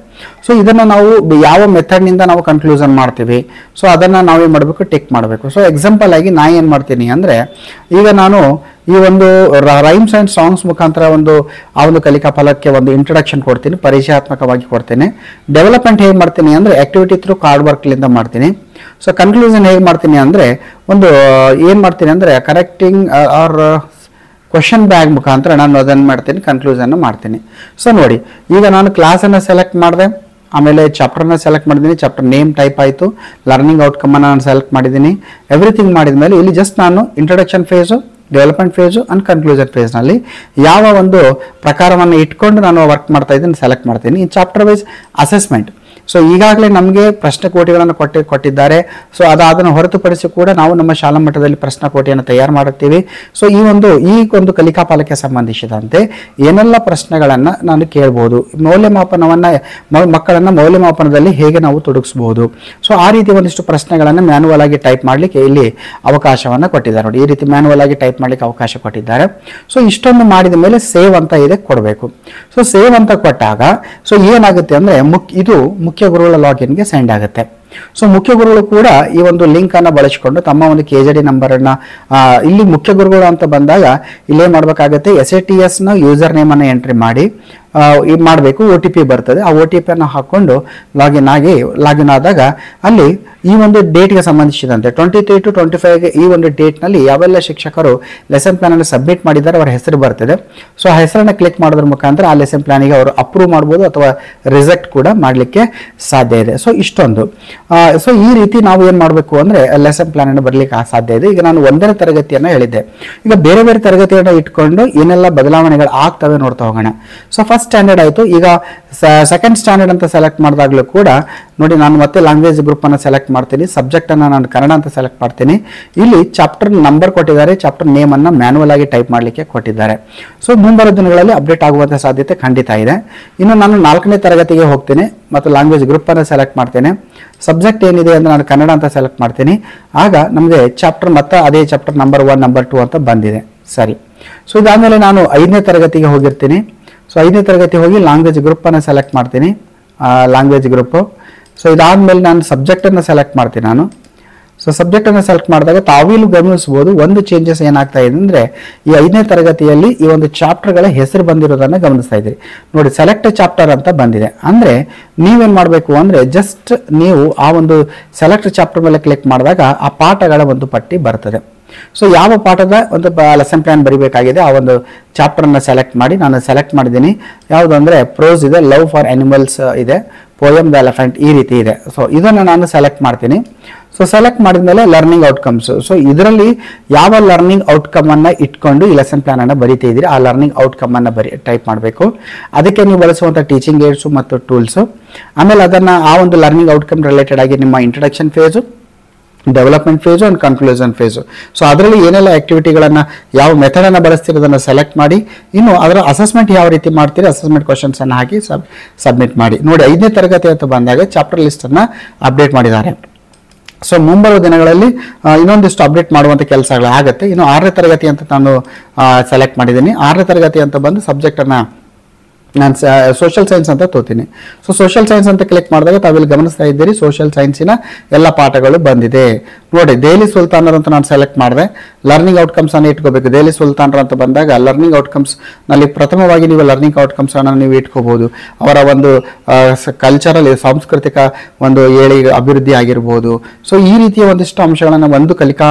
ಸೊ ಇದನ್ನು ನಾವು ಯಾವ ಮೆಥಡ್ನಿಂದ ನಾವು ಕನ್ಕ್ಲೂಷನ್ ಮಾಡ್ತೀವಿ, ಸೊ ಅದನ್ನು ನಾವೇನು ಮಾಡಬೇಕು, ಟಿಕ್ ಮಾಡಬೇಕು. ಸೊ ಎಕ್ಸಾಂಪಲ್ ಆಗಿ ನಾ ಏನು ಮಾಡ್ತೀನಿ ಅಂದರೆ ಈಗ ನಾನು ಈ ಒಂದು ರೈಮ್ಸ್ ಆ್ಯಂಡ್ ಸಾಂಗ್ಸ್ ಮುಖಾಂತರ ಆ ಒಂದು ಕಲಿಕಾ ಫಲಕ್ಕೆ ಒಂದು ಇಂಟ್ರೊಡಕ್ಷನ್ ಕೊಡ್ತೀನಿ, ಪರಿಚಯಾತ್ಮಕವಾಗಿ ಕೊಡ್ತೇನೆ. ಡೆವಲಪ್ಮೆಂಟ್ ಹೇಗೆ ಮಾಡ್ತೀನಿ ಅಂದರೆ ಆಕ್ಟಿವಿಟಿ ಥ್ರೂ ಕಾರ್ಡ್ ವರ್ಕ್ಲಿಂದ ಮಾಡ್ತೀನಿ. ಸೊ ಕನ್ಕ್ಲೂಷನ್ ಹೇಗೆ ಮಾಡ್ತೀನಿ ಅಂದರೆ ಏನು ಮಾಡ್ತೀನಿ ಅಂದರೆ ಕರೆಕ್ಟಿಂಗ್ ಆರ್ ಕ್ವಶನ್ ಬ್ಯಾಗ್ ಮುಖಾಂತರ ನಾನು ಅದನ್ನು ಮಾಡ್ತೀನಿ, ಕನ್ಕ್ಲೂಷನ್ ಮಾಡ್ತೀನಿ. ಸೊ ನೋಡಿ ಈಗ ನಾನು ಕ್ಲಾಸನ್ನು ಸೆಲೆಕ್ಟ್ ಮಾಡಿದೆ, ಆಮೇಲೆ ಚಾಪ್ಟರ್ನ ಸೆಲೆಕ್ಟ್ ಮಾಡಿದ್ದೀನಿ, ಚಾಪ್ಟರ್ ನೇಮ್ ಟೈಪ್ ಆಯಿತು, ಲರ್ನಿಂಗ್ ಔಟ್ಕಮನ್ನು ನಾನು ಸೆಲೆಕ್ಟ್ ಮಾಡಿದ್ದೀನಿ, ಎವ್ರಿಥಿಂಗ್ ಮಾಡಿದ ಮೇಲೆ ಇಲ್ಲಿ ಜಸ್ಟ್ ನಾನು introduction phase, development phase and conclusion ಫೇಸ್ನಲ್ಲಿ ಯಾವ ಒಂದು ಪ್ರಕಾರವನ್ನು ಇಟ್ಕೊಂಡು ನಾನು ವರ್ಕ್ ಮಾಡ್ತಾ ಇದ್ದೀನಿ ಸೆಲೆಕ್ಟ್ ಮಾಡ್ತೀನಿ. ಈ ಚಾಪ್ಟರ್ ವೈಸ್ ಅಸೆಸ್ಮೆಂಟ್. ಸೊ ಈಗಾಗಲೇ ನಮಗೆ ಪ್ರಶ್ನೆಕೋಟಿಗಳನ್ನು ಕೊಟ್ಟಿದ್ದಾರೆ. ಸೊ ಅದನ್ನು ಹೊರತುಪಡಿಸಿ ಕೂಡ ನಾವು ನಮ್ಮ ಶಾಲಾ ಮಟ್ಟದಲ್ಲಿ ಪ್ರಶ್ನೆಕೋಟಿಯನ್ನು ತಯಾರು ಮಾಡುತ್ತೀವಿ. ಸೊ ಈ ಒಂದು ಕಲಿಕಾ ಫಲಕ್ಕೆ ಸಂಬಂಧಿಸಿದಂತೆ ಏನೆಲ್ಲ ಪ್ರಶ್ನೆಗಳನ್ನು ನಾನು ಕೇಳ್ಬೋದು, ಮಕ್ಕಳನ್ನು ಮೌಲ್ಯಮಾಪನದಲ್ಲಿ ಹೇಗೆ ನಾವು ತೊಡಗಿಸ್ಬೋದು. ಸೊ ಆ ರೀತಿ ಒಂದಿಷ್ಟು ಪ್ರಶ್ನೆಗಳನ್ನು ಮ್ಯಾನುವಲ್ ಆಗಿ ಟೈಪ್ ಮಾಡಲಿಕ್ಕೆ ಇಲ್ಲಿ ಅವಕಾಶವನ್ನು ಕೊಟ್ಟಿದ್ದಾರೆ. ನೋಡಿ ಈ ರೀತಿ ಮ್ಯಾನುವಲ್ ಆಗಿ ಟೈಪ್ ಮಾಡಲಿಕ್ಕೆ ಅವಕಾಶ ಕೊಟ್ಟಿದ್ದಾರೆ. ಸೊ ಇಷ್ಟೊಂದು ಮಾಡಿದ ಮೇಲೆ ಸೇವ್ ಅಂತ ಇದೆ ಕೊಡಬೇಕು. ಸೊ ಸೇವ್ ಅಂತ ಕೊಟ್ಟಾಗ ಸೊ ಏನಾಗುತ್ತೆ ಅಂದರೆ ಇದು ಮುಖ್ಯ ಗುರುಗಳ ಲಾಗಿನ್ಗೆ ಸೆಂಡ್ ಆಗುತ್ತೆ. ಸೊ ಮುಖ್ಯ ಗುರುಗಳು ಕೂಡ ಈ ಒಂದು ಲಿಂಕ್ ಅನ್ನು ಬಳಸಿಕೊಂಡು ತಮ್ಮ ಒಂದು KJD ನಂಬರನ್ನು ಇಲ್ಲಿ ಮುಖ್ಯ ಗುರುಗಳು ಅಂತ ಬಂದಾಗ ಇಲ್ಲೇನು ಮಾಡಬೇಕಾಗುತ್ತೆ, SATS ನ ಯೂಸರ್ ನೇಮನ್ನು ಎಂಟ್ರಿ ಮಾಡಿ ಮಾಡಬೇಕು. OTP ಬರ್ತದೆ, ಆ OTP ಅನ್ನು ಹಾಕ್ಕೊಂಡು ಲಾಗಿನ್ ಆದಾಗ ಅಲ್ಲಿ ಈ ಒಂದು ಡೇಟ್ಗೆ ಸಂಬಂಧಿಸಿದಂತೆ 23 to 25 ಈ ಒಂದು ಡೇಟ್ನಲ್ಲಿ ಯಾವೆಲ್ಲ ಶಿಕ್ಷಕರು ಲೆಸನ್ ಪ್ಲಾನನ್ನು ಸಬ್ಮಿಟ್ ಮಾಡಿದ್ದಾರೆ ಅವರ ಹೆಸರು ಬರ್ತದೆ. ಸೊ ಆ ಹೆಸರನ್ನು ಕ್ಲಿಕ್ ಮಾಡೋದ್ರ ಮುಖಾಂತರ ಆ ಲೆಸನ್ ಪ್ಲಾನಿಗೆ ಅವರು ಅಪ್ರೂವ್ ಮಾಡ್ಬೋದು ಅಥವಾ ರಿಜೆಕ್ಟ್ ಕೂಡ ಮಾಡಲಿಕ್ಕೆ ಸಾಧ್ಯ ಇದೆ. ಸೊ ಇಷ್ಟೊಂದು ಸೊ ಈ ರೀತಿ ನಾವು ಏನು ಮಾಡಬೇಕು ಅಂದರೆ ಲೆಸನ್ ಪ್ಲಾನನ್ನು ಬರಲಿಕ್ಕೆ ಸಾಧ್ಯ ಇದೆ. ಈಗ ನಾನು 1ನೇ ತರಗತಿಯನ್ನು ಹೇಳಿದ್ದೆ, ಈಗ ಬೇರೆ ಬೇರೆ ತರಗತಿಯನ್ನು ಇಟ್ಕೊಂಡು ಏನೆಲ್ಲ ಬದಲಾವಣೆಗಳು ಆಗ್ತವೆ ನೋಡ್ತಾ ಹೋಗೋಣ. ಸೊ ಫಸ್ಟ್ ಸ್ಟ್ಯಾಂಡರ್ಡ್ ಆಯಿತು. ಈಗ ಸೆಕೆಂಡ್ ಸ್ಟ್ಯಾಂಡರ್ಡ್ ಅಂತ ಸೆಲೆಕ್ಟ್ ಮಾಡಿದಾಗಲೂ ಕೂಡ ನೋಡಿ ನಾನು ಮತ್ತೆ ಲ್ಯಾಂಗ್ವೇಜ್ ಗ್ರೂಪನ್ನು ಸೆಲೆಕ್ಟ್ ಮಾಡ್ತೀನಿ, ಸಬ್ಜೆಕ್ಟನ್ನು ನಾನು ಕನ್ನಡ ಅಂತ ಸೆಲೆಕ್ಟ್ ಮಾಡ್ತೀನಿ. ಇಲ್ಲಿ ಚಾಪ್ಟರ್ ನಂಬರ್ ಕೊಟ್ಟಿದ್ದಾರೆ, ಚಾಪ್ಟರ್ ನೇಮನ್ನು ಮ್ಯಾನ್ಯುವಲ್ ಆಗಿ ಟೈಪ್ ಮಾಡಲಿಕ್ಕೆ ಕೊಟ್ಟಿದ್ದಾರೆ. ಸೊ ಮುಂಬರುವ ದಿನಗಳಲ್ಲಿ ಅಪ್ಡೇಟ್ ಆಗುವಂಥ ಸಾಧ್ಯತೆ ಖಂಡಿತ ಇದೆ. ಇನ್ನು ನಾನು 4ನೇ ತರಗತಿಗೆ ಹೋಗ್ತೀನಿ ಮತ್ತು ಲ್ಯಾಂಗ್ವೇಜ್ ಗ್ರೂಪನ್ನು ಸೆಲೆಕ್ಟ್ ಮಾಡ್ತೇನೆ. ಸಬ್ಜೆಕ್ಟ್ ಏನಿದೆ ಅಂದರೆ ನಾನು ಕನ್ನಡ ಅಂತ ಸೆಲೆಕ್ಟ್ ಮಾಡ್ತೀನಿ. ಆಗ ನಮಗೆ ಚಾಪ್ಟರ್ ಮತ್ತು ಅದೇ ಚಾಪ್ಟರ್ ನಂಬರ್ 1 ನಂಬರ್ 2 ಅಂತ ಬಂದಿದೆ. ಸರಿ. ಸೊ ಇದಾದಮೇಲೆ ನಾನು 5ನೇ ತರಗತಿಗೆ ಹೋಗಿರ್ತೀನಿ. ಸೊ 5ನೇ ತರಗತಿ ಹೋಗಿ ಲ್ಯಾಂಗ್ವೇಜ್ ಗ್ರೂಪನ್ನು ಸೆಲೆಕ್ಟ್ ಮಾಡ್ತೀನಿ, ಲ್ಯಾಂಗ್ವೇಜ್ ಗ್ರೂಪು. ಸೊ ಇದಾದಮೇಲೆ ನಾನು ಸಬ್ಜೆಕ್ಟನ್ನು ಸೆಲೆಕ್ಟ್ ಮಾಡ್ತೀನಿ ನಾನು. ಸೊ ಸಬ್ಜೆಕ್ಟನ್ನು ಸೆಲೆಕ್ಟ್ ಮಾಡಿದಾಗ ತಾವಿಲ್ಲಿ ಗಮನಿಸ್ಬೋದು ಒಂದು ಚೇಂಜಸ್ ಏನಾಗ್ತಾ ಇದೆ ಅಂದರೆ ಈ 5ನೇ ತರಗತಿಯಲ್ಲಿ ಈ ಒಂದು ಚಾಪ್ಟರ್ಗಳ ಹೆಸರು ಬಂದಿರೋದನ್ನು ಗಮನಿಸ್ತಾ ಇದ್ದೀರಿ. ನೋಡಿ ಸೆಲೆಕ್ಟ್ ಚಾಪ್ಟರ್ ಅಂತ ಬಂದಿದೆ. ಅಂದರೆ ನೀವೇನು ಮಾಡಬೇಕು ಅಂದರೆ ಜಸ್ಟ್ ನೀವು ಆ ಒಂದು ಸೆಲೆಕ್ಟ್ ಚಾಪ್ಟರ್ ಮೇಲೆ ಕ್ಲಿಕ್ ಮಾಡಿದಾಗ ಆ ಪಾಠಗಳ ಒಂದು ಪಟ್ಟಿ ಬರ್ತದೆ. ಸೊ ಯಾವ ಪಾಠದ ಒಂದು ಲೆಸನ್ ಪ್ಲಾನ್ ಬರೀಬೇಕಾಗಿದೆ ಆ ಒಂದು ಚಾಪ್ಟರ್ನ ಸೆಲೆಕ್ಟ್ ಮಾಡಿ ನಾನು ಸೆಲೆಕ್ಟ್ ಮಾಡಿದ್ದೀನಿ. ಯಾವುದು ಅಂದರೆ ಪ್ರೋಸ್ ಇದೆ, ಲವ್ ಫಾರ್ ಅನಿಮಲ್ಸ್ ಇದೆ, ಪೋಯಮ್ ದ ಎಲಿಫೆಂಟ್ ಈ ರೀತಿ ಇದೆ. ಸೊ ಇದನ್ನು ನಾನು ಸೆಲೆಕ್ಟ್ ಮಾಡ್ತೀನಿ. ಸೊ ಸೆಲೆಕ್ಟ್ ಮಾಡಿದ್ಮೇಲೆ ಲರ್ನಿಂಗ್ ಔಟ್ಕಮ್ಸ್. ಸೊ ಇದರಲ್ಲಿ ಯಾವ ಲರ್ನಿಂಗ್ ಔಟ್ಕಮ್ ಅನ್ನ ಇಟ್ಕೊಂಡು ಈ ಲೆಸನ್ ಪ್ಲಾನ್ ಅನ್ನ ಬರೀತಾ ಇದ್ದೀರಿ ಆ ಲರ್ನಿಂಗ್ ಔಟ್ಕಮ್ ಅನ್ನ ಟೈಪ್ ಮಾಡಬೇಕು. ಅದಕ್ಕೆ ನೀವು ಬಳಸುವಂಥ ಟೀಚಿಂಗ್ ಏಡ್ಸ್ ಮತ್ತು ಟೂಲ್ಸ್. ಆಮೇಲೆ ಅದನ್ನ ಆ ಒಂದು ಲರ್ನಿಂಗ್ ಔಟ್ಕಮ್ ರಿಲೇಟೆಡ್ ಆಗಿ ನಿಮ್ಮ introduction phase, development phase and conclusion phase. So ಅದರಲ್ಲಿ ಏನೆಲ್ಲ ಆಕ್ಟಿವಿಟಿಗಳನ್ನು ಯಾವ ಮೆಥಡ್ ಅನ್ನು ಬಳಸ್ತೀರಿ ಅದನ್ನು ಸೆಲೆಕ್ಟ್ ಮಾಡಿ. ಇನ್ನು ಅದರ ಅಸೆಸ್ಮೆಂಟ್ ಯಾವ ರೀತಿ ಮಾಡ್ತೀರಿ ಅಸೆಸ್ಮೆಂಟ್ ಕ್ವಶನ್ಸ್ ಅನ್ನು ಹಾಕಿ ಸಬ್ಮಿಟ್ ಮಾಡಿ. ನೋಡಿ 5ನೇ ತರಗತಿ ಅಂತ ಬಂದಾಗ ಚಾಪ್ಟರ್ ಲಿಸ್ಟ್ ಅನ್ನ ಅಪ್ಡೇಟ್ ಮಾಡಿದ್ದಾರೆ. ಸೊ ಮುಂಬರುವ ದಿನಗಳಲ್ಲಿ ಇನ್ನೊಂದಿಷ್ಟು ಅಪ್ಡೇಟ್ ಮಾಡುವಂಥ ಕೆಲಸಗಳು ಆಗುತ್ತೆ. ಇನ್ನು 6ನೇ ತರಗತಿ ಅಂತ ನಾನು ಸೆಲೆಕ್ಟ್ ಮಾಡಿದ್ದೀನಿ. 6ನೇ ತರಗತಿ ಅಂತ ಬಂದು ಸಬ್ಜೆಕ್ಟನ್ನು ನಾನು ಸೋಷಿಯಲ್ ಸೈನ್ಸ್ ಅಂತ ತೋತೀನಿ. ಸೊ ಸೋಷಿಯಲ್ ಸೈನ್ಸ್ ಅಂತ ಕ್ಲಿಕ್ ಮಾಡಿದಾಗ ತಾವಿಲ್ಲಿ ಗಮನಿಸ್ತಾ ಇದ್ದೀರಿ ಸೋಷಿಯಲ್ ಸೈನ್ಸಿನ ಎಲ್ಲ ಪಾಠಗಳು ಬಂದಿದೆ. ನೋಡಿ ದೆಹಲಿ ಸುಲ್ತಾನರು ಅಂತ ನಾನು ಸೆಲೆಕ್ಟ್ ಮಾಡಿದೆ. ಲರ್ನಿಂಗ್ ಔಟ್ಕಮ್ಸ್ ಅನ್ನು ಇಟ್ಕೋಬೇಕು. ದೆಹಲಿ ಸುಲ್ತಾನರು ಅಂತ ಬಂದಾಗ ಲರ್ನಿಂಗ್ ಔಟ್ಕಮ್ಸ್ ನಲ್ಲಿ ಪ್ರಥಮವಾಗಿ ನೀವು ಲರ್ನಿಂಗ್ ಔಟ್ಕಮ್ಸ್ ಅನ್ನು ನೀವು ಇಟ್ಕೋಬಹುದು. ಅವರ ಒಂದು ಕಲ್ಚರಲ್ ಸಾಂಸ್ಕೃತಿಕ ಒಂದು ಅಭಿವೃದ್ಧಿ ಆಗಿರ್ಬೋದು. ಸೊ ಈ ರೀತಿಯ ಒಂದಿಷ್ಟು ಅಂಶಗಳನ್ನು ಒಂದು ಕಲಿಕಾ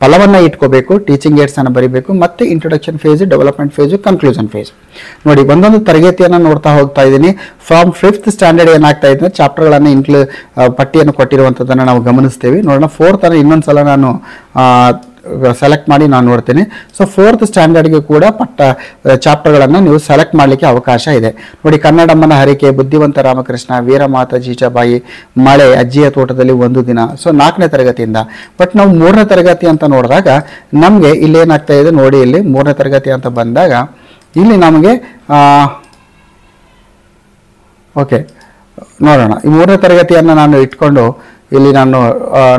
ಫಲವನ್ನು ಇಟ್ಕೋಬೇಕು. ಟೀಚಿಂಗ್ ಏಡ್ಸ್ ಅನ್ನು ಬರೀಬೇಕು. ಮತ್ತೆ introduction phase, development phase, conclusion phase. ನೋಡಿ ಒಂದೊಂದು ತರಗತಿಯನ್ನು ನೋಡ್ತಾ ಹೋಗ್ತಾ ಇದ್ದೀನಿ. ಫ್ರಮ್ 5th ಸ್ಟ್ಯಾಂಡರ್ಡ್ ಏನಾಗ್ತಾ ಇದೆ ಚಾಪ್ಟರ್ಗಳನ್ನು ಪಟ್ಟಿಯನ್ನು ಕೊಟ್ಟಿರುವಂಥದ್ದನ್ನು ನಾವು ಗಮನಿಸ್ತೇವೆ. ನೋಡೋಣ 4th ಅನ್ನು ಇನ್ನೊಂದ್ಸಲ ನಾನು ಸೆಲೆಕ್ಟ್ ಮಾಡಿ ನಾನು ನೋಡ್ತೀನಿ. ಸೊ 4th ಸ್ಟ್ಯಾಂಡರ್ಡ್ಗೆ ಕೂಡ ಚಾಪ್ಟರ್ಗಳನ್ನು ನೀವು ಸೆಲೆಕ್ಟ್ ಮಾಡಲಿಕ್ಕೆ ಅವಕಾಶ ಇದೆ. ನೋಡಿ ಕನ್ನಡಮ್ಮನ ಹರಿಕೆ, ಬುದ್ಧಿವಂತ ರಾಮಕೃಷ್ಣ, ವೀರಮಾತಾ ಜೀಜಾಬಾಯಿ, ಮಳೆ, ಅಜ್ಜಿಯ ತೋಟದಲ್ಲಿ ಒಂದು ದಿನ. ಸೊ 4ನೇ ತರಗತಿಯಿಂದ. ಬಟ್ ನಾವು 3ನೇ ತರಗತಿ ಅಂತ ನೋಡಿದಾಗ ನಮಗೆ ಇಲ್ಲಿ ಏನಾಗ್ತಾ ಇದೆ ನೋಡಿ, ಇಲ್ಲಿ 3ನೇ ತರಗತಿ ಅಂತ ಬಂದಾಗ ಇಲ್ಲಿ ನಮಗೆ ಓಕೆ ನೋಡೋಣ. ಈ 3ನೇ ತರಗತಿಯನ್ನು ನಾನು ಇಟ್ಕೊಂಡು ಇಲ್ಲಿ ನಾನು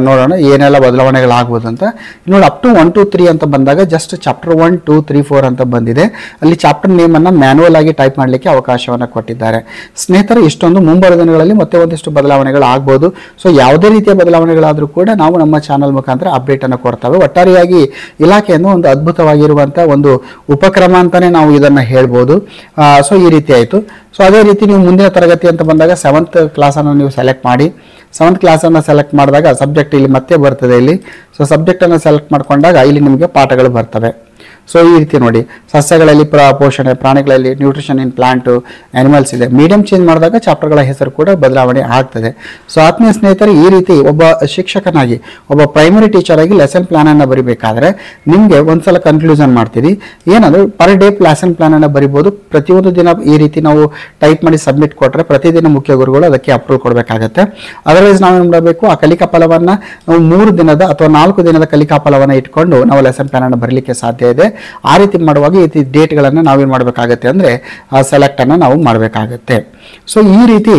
ನೋಡೋಣ ಏನೆಲ್ಲ ಬದಲಾವಣೆಗಳಾಗ್ಬೋದು ಅಂತ. ನೋಡಿ ಅಪ್ ಟು 1 2 3 ಅಂತ ಬಂದಾಗ ಜಸ್ಟ್ ಚಾಪ್ಟರ್ 1 2 3 4 ಅಂತ ಬಂದಿದೆ. ಅಲ್ಲಿ ಚಾಪ್ಟರ್ ನೇಮನ್ನು ಮ್ಯಾನ್ಯುವಲ್ ಆಗಿ ಟೈಪ್ ಮಾಡಲಿಕ್ಕೆ ಅವಕಾಶವನ್ನು ಕೊಟ್ಟಿದ್ದಾರೆ. ಸ್ನೇಹಿತರೆ ಇಷ್ಟೊಂದು ಮುಂಬರುವ ದಿನಗಳಲ್ಲಿ ಮತ್ತೆ ಒಂದಿಷ್ಟು ಬದಲಾವಣೆಗಳು ಆಗ್ಬೋದು. ಸೊ ಯಾವುದೇ ರೀತಿಯ ಬದಲಾವಣೆಗಳಾದರೂ ಕೂಡ ನಾವು ನಮ್ಮ ಚಾನಲ್ ಮುಖಾಂತರ ಅಪ್ಡೇಟನ್ನು ಕೊಡ್ತೇವೆ. ಒಟ್ಟಾರೆಯಾಗಿ ಇಲಾಖೆಯನ್ನು ಒಂದು ಅದ್ಭುತವಾಗಿರುವಂಥ ಒಂದು ಉಪಕ್ರಮ ಅಂತಲೇ ನಾವು ಇದನ್ನು ಹೇಳ್ಬೋದು. ಸೊ ಈ ರೀತಿ ಆಯಿತು. ಸೊ ಅದೇ ರೀತಿ ನೀವು ಮುಂದಿನ ತರಗತಿ ಅಂತ ಬಂದಾಗ 7th ಕ್ಲಾಸನ್ನು ನೀವು ಸೆಲೆಕ್ಟ್ ಮಾಡಿ. 7th ಕ್ಲಾಸನ್ನು ಸೆಲೆಕ್ಟ್ ಮಾಡಿದಾಗ ಸಬ್ಜೆಕ್ಟ್ ಇಲ್ಲಿ ಮತ್ತೆ ಬರ್ತದೆ ಇಲ್ಲಿ. ಸೊ ಸಬ್ಜೆಕ್ಟನ್ನು ಸೆಲೆಕ್ಟ್ ಮಾಡಿಕೊಂಡಾಗ ಇಲ್ಲಿ ನಿಮಗೆ ಪಾಠಗಳು ಬರ್ತವೆ. ಸೊ ಈ ರೀತಿ ನೋಡಿ ಸಸ್ಯಗಳಲ್ಲಿ ಪೋಷಣೆ, ಪ್ರಾಣಿಗಳಲ್ಲಿ ನ್ಯೂಟ್ರಿಷನ್ ಇನ್ ಪ್ಲಾಂಟು, ಆನಿಮಲ್ಸ್ ಇದೆ. ಮೀಡಿಯಂ ಚೇಂಜ್ ಮಾಡಿದಾಗ ಚಾಪ್ಟರ್ಗಳ ಹೆಸರು ಕೂಡ ಬದಲಾವಣೆ ಆಗ್ತದೆ. ಸೊ ಆತ್ಮೀಯ ಸ್ನೇಹಿತರೆ ಈ ರೀತಿ ಒಬ್ಬ ಶಿಕ್ಷಕನಾಗಿ, ಒಬ್ಬ ಪ್ರೈಮರಿ ಟೀಚರ್ ಆಗಿ ಲೆಸನ್ ಪ್ಲಾನ್ ಅನ್ನು ಬರಿಬೇಕಾದ್ರೆ ನಿಮಗೆ ಒಂದ್ಸಲ ಕನ್ಕ್ಲೂಷನ್ ಮಾಡ್ತೀರಿ. ಏನಂದ್ರೆ ಪರ್ ಡೇ ಲೆಸನ್ ಪ್ಲಾನ್ ಅನ್ನು ಬರಿಬೋದು. ಪ್ರತಿಯೊಂದು ದಿನ ಈ ರೀತಿ ನಾವು ಟೈಪ್ ಮಾಡಿ ಸಬ್ಮಿಟ್ ಕೊಟ್ಟರೆ ಪ್ರತಿದಿನ ಮುಖ್ಯ ಗುರುಗಳು ಅದಕ್ಕೆ ಅಪ್ರೂವ್ ಕೊಡಬೇಕಾಗತ್ತೆ. ಅದರ್ವೈಸ್ ನಾವೇನು ಮಾಡಬೇಕು, ಆ ಕಲಿಕಾ ಫಲವನ್ನು ನಾವು 3 ದಿನದ ಅಥವಾ 4 ದಿನದ ಕಲಿಕಾ ಫಲವನ್ನು ಇಟ್ಕೊಂಡು ನಾವು ಲೆಸನ್ ಪ್ಲಾನ್ ಅನ್ನು ಬರಲಿಕ್ಕೆ ಸಾಧ್ಯ ಇದೆ. ಆ ರೀತಿ ಮಾಡುವಾಗ ಈ ರೀತಿ ಡೇಟ್ಗಳನ್ನು ನಾವೇನು ಮಾಡಬೇಕಾಗತ್ತೆ ಅಂದರೆ ಸೆಲೆಕ್ಟನ್ನು ನಾವು ಮಾಡಬೇಕಾಗತ್ತೆ. ಸೊ ಈ ರೀತಿ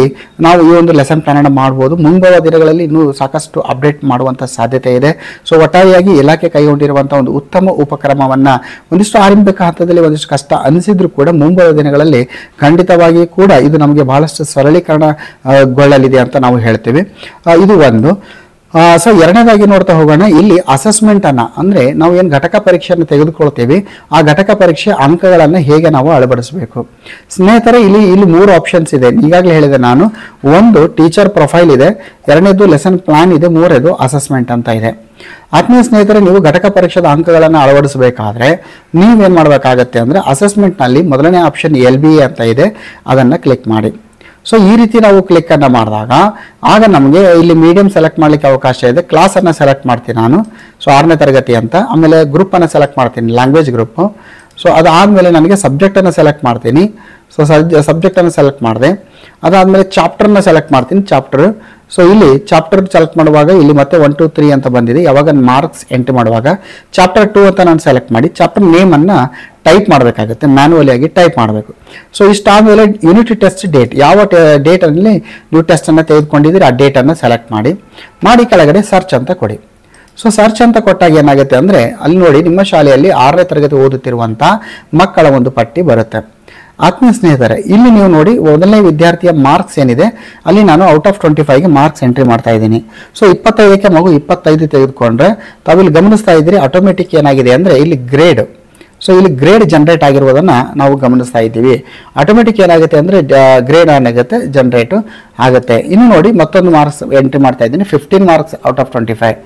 ನಾವು ಈ ಒಂದು ಲೆಸನ್ ಪ್ಲಾನ್ ಅನ್ನು ಮಾಡ್ಬೋದು. ಮುಂಬರುವ ದಿನಗಳಲ್ಲಿ ಇನ್ನೂ ಸಾಕಷ್ಟು ಅಪ್ಡೇಟ್ ಮಾಡುವಂಥ ಸಾಧ್ಯತೆ ಇದೆ. ಸೊ ಒಟ್ಟಾರೆಯಾಗಿ ಇಲಾಖೆ ಕೈಗೊಂಡಿರುವಂಥ ಒಂದು ಉತ್ತಮ ಉಪಕ್ರಮವನ್ನು ಒಂದಿಷ್ಟು ಆರಂಭಿಕ ಹಂತದಲ್ಲಿ ಒಂದಿಷ್ಟು ಕಷ್ಟ ಅನಿಸಿದ್ರು ಕೂಡ ಮುಂಬರುವ ದಿನಗಳಲ್ಲಿ ಖಂಡಿತವಾಗಿ ಕೂಡ ಇದು ನಮಗೆ ಬಹಳಷ್ಟು ಸರಳೀಕರಣಗೊಳ್ಳಲಿದೆ ಅಂತ ನಾವು ಹೇಳ್ತೀವಿ. ಇದು ಒಂದು. ಸೊ ಎರಡನೇದಾಗಿ ನೋಡ್ತಾ ಹೋಗೋಣ. ಇಲ್ಲಿ ಅಸೆಸ್ಮೆಂಟ್ ಅನ್ನ ಅಂದ್ರೆ ನಾವು ಏನು ಘಟಕ ಪರೀಕ್ಷೆಯನ್ನು ತೆಗೆದುಕೊಳ್ತೀವಿ ಆ ಘಟಕ ಪರೀಕ್ಷೆ ಅಂಕಗಳನ್ನು ಹೇಗೆ ನಾವು ಅಳವಡಿಸಬೇಕು. ಸ್ನೇಹಿತರೆ ಇಲ್ಲಿ 3 ಆಪ್ಷನ್ಸ್ ಇದೆ. ಈಗಾಗಲೇ ಹೇಳಿದೆ ನಾನು. ಒಂದು ಟೀಚರ್ ಪ್ರೊಫೈಲ್ ಇದೆ, ಎರಡನೇದು ಲೆಸನ್ ಪ್ಲಾನ್ ಇದೆ, ಮೂರನೇದು ಅಸೆಸ್ಮೆಂಟ್ ಅಂತ ಇದೆ. ಆತ್ಮೀಯ ಸ್ನೇಹಿತರೆ ನೀವು ಘಟಕ ಪರೀಕ್ಷೆದ ಅಂಕಗಳನ್ನು ಅಳವಡಿಸಬೇಕಾದ್ರೆ ನೀವೇನ್ ಮಾಡಬೇಕಾಗತ್ತೆ ಅಂದ್ರೆ ಅಸೆಸ್ಮೆಂಟ್ ನಲ್ಲಿ ಮೊದಲನೇ ಆಪ್ಷನ್ LBA ಅಂತ ಇದೆ, ಅದನ್ನ ಕ್ಲಿಕ್ ಮಾಡಿ. ಸೊ ಈ ರೀತಿ ನಾವು ಕ್ಲಿಕ್ ಅನ್ನು ಮಾಡಿದಾಗ ಆಗ ನಮಗೆ ಇಲ್ಲಿ ಮೀಡಿಯಂ ಸೆಲೆಕ್ಟ್ ಮಾಡಲಿಕ್ಕೆ ಅವಕಾಶ ಇದೆ. ಕ್ಲಾಸನ್ನು ಸೆಲೆಕ್ಟ್ ಮಾಡ್ತೀನಿ ನಾನು. ಸೊ 6ನೇ ತರಗತಿ ಅಂತ. ಆಮೇಲೆ ಗ್ರೂಪನ್ನು ಸೆಲೆಕ್ಟ್ ಮಾಡ್ತೀನಿ, ಲ್ಯಾಂಗ್ವೇಜ್ ಗ್ರೂಪು. ಸೊ ಅದಾದಮೇಲೆ ನನಗೆ ಸಬ್ಜೆಕ್ಟನ್ನು ಸೆಲೆಕ್ಟ್ ಮಾಡ್ತೀನಿ. ಸೊ ಸಬ್ಜೆಕ್ಟನ್ನು ಸೆಲೆಕ್ಟ್ ಮಾಡಿದೆ. ಅದಾದಮೇಲೆ ಚಾಪ್ಟರ್ನ ಸೆಲೆಕ್ಟ್ ಮಾಡ್ತೀನಿ, ಚಾಪ್ಟರ್. ಸೊ ಇಲ್ಲಿ ಚಾಪ್ಟರ್ ಸೆಲೆಕ್ಟ್ ಮಾಡುವಾಗ ಇಲ್ಲಿ ಮತ್ತೆ 1 2 3 ಅಂತ ಬಂದಿದೆ. ಯಾವಾಗ ಮಾರ್ಕ್ಸ್ ಎಂಟ್ರಿ ಮಾಡುವಾಗ ಚಾಪ್ಟರ್ 2 ಅಂತ ನಾನು ಸೆಲೆಕ್ಟ್ ಮಾಡಿ ಚಾಪ್ಟರ್ ನೇಮನ್ನು ಟೈಪ್ ಮಾಡಬೇಕಾಗುತ್ತೆ, ಮ್ಯಾನ್ಯುವಲಿ ಆಗಿ ಟೈಪ್ ಮಾಡಬೇಕು. ಸೊ ಇಷ್ಟಾದಮೇಲೆ ಯೂನಿಟ್ ಟೆಸ್ಟ್ ಡೇಟ್, ಯಾವ ಡೇಟಲ್ಲಿ ನೀವು ಟೆಸ್ಟನ್ನು ತೆಗೆದುಕೊಂಡಿದ್ದೀರಿ ಆ ಡೇಟನ್ನು ಸೆಲೆಕ್ಟ್ ಮಾಡಿ ಕೆಳಗಡೆ ಸರ್ಚ್ ಅಂತ ಕೊಡಿ. ಸೊ ಸರ್ಚ್ ಅಂತ ಕೊಟ್ಟಾಗ ಏನಾಗುತ್ತೆ ಅಂದರೆ ಅಲ್ಲಿ ನೋಡಿ ನಿಮ್ಮ ಶಾಲೆಯಲ್ಲಿ 6ನೇ ತರಗತಿ ಓದುತ್ತಿರುವಂಥ ಮಕ್ಕಳ ಒಂದು ಪಟ್ಟಿ ಬರುತ್ತೆ. ಆತ್ಮೀಯ ಸ್ನೇಹಿತರೆ ಇಲ್ಲಿ ನೀವು ನೋಡಿ ಮೊದಲನೇ ವಿದ್ಯಾರ್ಥಿಯ ಮಾರ್ಕ್ಸ್ ಏನಿದೆ ಅಲ್ಲಿ ನಾನು ಔಟ್ ಆಫ್ 25ಗೆ ಮಾರ್ಕ್ಸ್ ಎಂಟ್ರಿ ಮಾಡ್ತಾ ಇದ್ದೀನಿ. ಸೊ 25ಕ್ಕೆ ಮಗು 25 ತೆಗೆದುಕೊಂಡ್ರೆ ತಾವಿಲ್ಲಿ ಗಮನಿಸ್ತಾ ಇದ್ದೀರಿ ಆಟೋಮೆಟಿಕ್ ಏನಾಗಿದೆ ಅಂದರೆ ಇಲ್ಲಿ ಗ್ರೇಡ್. ಸೊ ಇಲ್ಲಿ ಗ್ರೇಡ್ ಜನರೇಟ್ ಆಗಿರುವುದನ್ನು ನಾವು ಗಮನಿಸ್ತಾ ಇದ್ದೀವಿ. ಆಟೋಮೆಟಿಕ್ ಏನಾಗುತ್ತೆ ಅಂದರೆ ಗ್ರೇಡ್ ಏನಾಗುತ್ತೆ ಜನರೇಟ್ ಆಗುತ್ತೆ. ಇನ್ನು ನೋಡಿ ಮತ್ತೊಂದು ಮಾರ್ಕ್ಸ್ ಎಂಟ್ರಿ ಮಾಡ್ತಾ ಇದ್ದೀನಿ. 15 marks out of 25.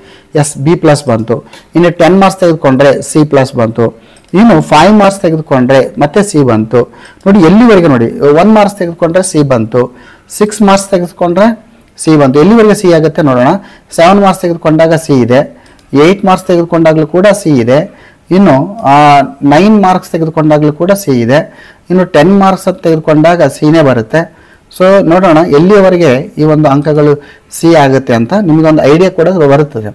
Yes B+ ಬಂತು. ಇನ್ನು 10 ಮಾರ್ಕ್ಸ್ ತೆಗೆದುಕೊಂಡ್ರೆ C+ ಬಂತು. ಇನ್ನು 5 ಮಾರ್ಕ್ಸ್ ತೆಗೆದುಕೊಂಡ್ರೆ ಮತ್ತೆ C ಬಂತು. ನೋಡಿ ಎಲ್ಲಿವರೆಗೆ ನೋಡಿ 1 ಮಾರ್ಕ್ಸ್ ತೆಗೆದುಕೊಂಡ್ರೆ C ಬಂತು. 6 ಮಾರ್ಕ್ಸ್ ತೆಗೆದುಕೊಂಡ್ರೆ C ಬಂತು. ಎಲ್ಲಿವರೆಗೆ C ಆಗುತ್ತೆ ನೋಡೋಣ. 7 ಮಾರ್ಕ್ಸ್ ತೆಗೆದುಕೊಂಡಾಗ C ಇದೆ. 8 ಮಾರ್ಕ್ಸ್ ತೆಗೆದುಕೊಂಡಾಗಲೂ ಕೂಡ C ಇದೆ. ಇನ್ನು 9 ಮಾರ್ಕ್ಸ್ ತೆಗೆದುಕೊಂಡಾಗಲೂ ಕೂಡ C ಇದೆ. ಇನ್ನು 10 ಮಾರ್ಕ್ಸ್ ತೆಗೆದುಕೊಂಡಾಗ C ಬರುತ್ತೆ. ಸೊ ನೋಡೋಣ ಎಲ್ಲಿಯವರೆಗೆ ಈ ಒಂದು ಅಂಕಗಳು C ಆಗುತ್ತೆ ಅಂತ ನಿಮಗೊಂದು ಐಡಿಯಾ ಕೂಡ ಬರುತ್ತದೆ.